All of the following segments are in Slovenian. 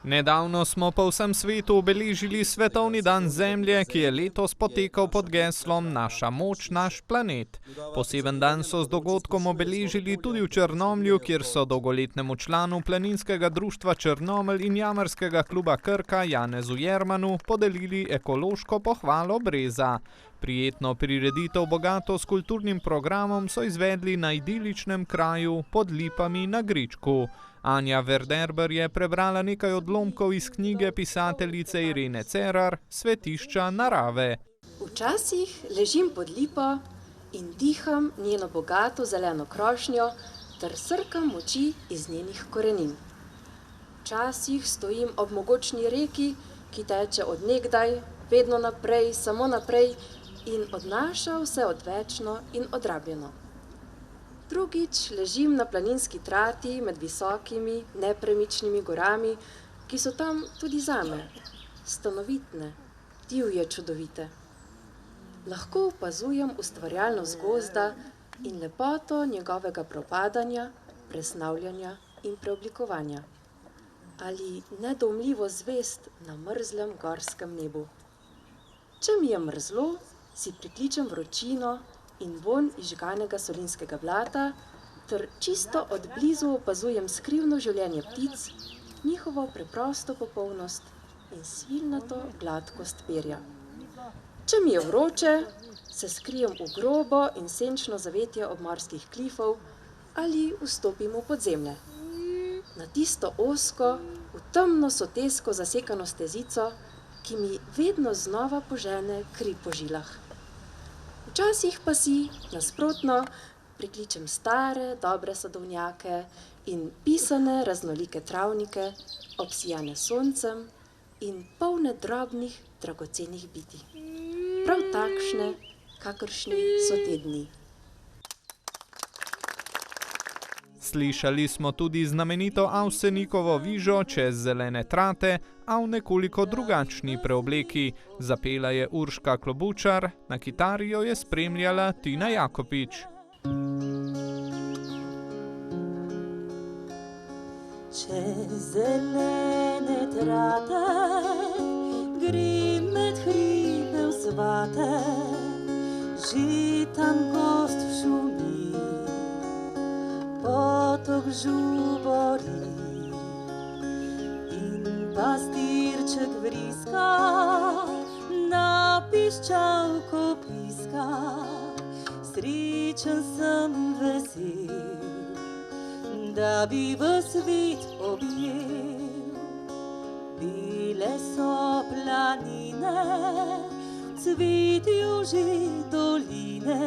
Nedavno smo po vsem svetu obeležili Svetovni dan Zemlje, ki je letos potekal pod geslom Naša moč, naš planet. Poseben dan so z dogodkom obeležili tudi v Črnomlju, kjer so dolgoletnemu članu Planinskega društva Črnomelj in Jamarskega kluba Krka Janezu Jermanu podelili ekološko pohvalo breza. Prijetno prireditev bogato s kulturnim programom so izvedli na idiličnem kraju pod Lipami na Gričku. Anja Verderber je prebrala nekaj odlomkov iz knjige pisateljice Irene Cerar Svetišča narave. Včasih ležim pod lipo in diham njeno bogato zeleno krošnjo ter srkam moči iz njenih korenin. Včasih stojim ob mogočni reki, ki teče od nekdaj, vedno naprej, samo naprej in odnaša vse odvečno in odrabljeno. Drugič ležim na planinski trati med visokimi, nepremičnimi gorami, ki so tam tudi zame, stanovitne, divje čudovite. Lahko opazujem ustvarjalnost gozda in lepoto njegovega propadanja, presnavljanja in preoblikovanja. Ali nedoumljivo zvest na mrzlem gorskem nebu. Če mi je mrzlo, si prikličem vročino in vonj izžganega solinskega blata, ter čisto od blizu opazujem skrivno življenje ptic, njihovo preprosto popolnost in svilnato gladkost perja. Če mi je vroče, se skrijem v grobo in senčno zavetje obmorskih klifov ali vstopim v podzemlje. Na tisto ozko, v temno sotesko zasekano stezico, ki mi vedno znova požene kri po žilah. Včasih pa si, nasprotno, prikličem stare, dobre sadovnjake in pisane raznolike travnike, obsijane soncem in polne drobnih, dragocenih bitij. Prav takšne, kakršni so te dni. Slišali smo tudi znamenito Avsenikovo vižo čez zelene trate, a v nekoliko drugačni preobleki. Zapela je Urška Klobučar, na kitari jo je spremljala Tina Jakopič. Čez zelene trate gre med hribe vzvate, že tam gozd šumi, potok žubori in pastirček vriska, na piščalko piska. Srečen sem vesel, da bi v svet objel. Bile so planine, cvetijo že doline,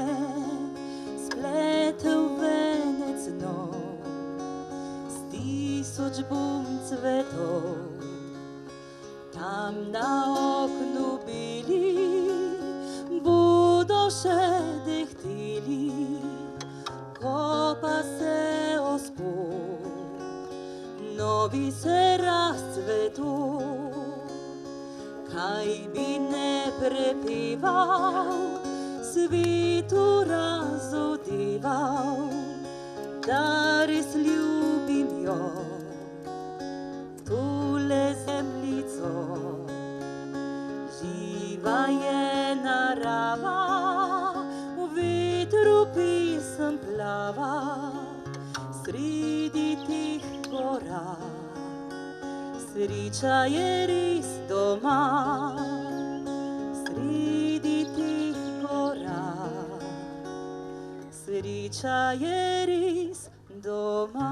spletel venec nov, s tisoč bom cvetov. Tam na oknu bili bodo še dehteli, ko pa se ospod novi se razcveto. Kaj bi ne prepeval, svetu razodeval, da res ljubim jo, tole zemljico. Živa je narava, v vetru pesem plava, sredi teh gora, sreča je res doma. Sredi teh gora, sreča je res doma.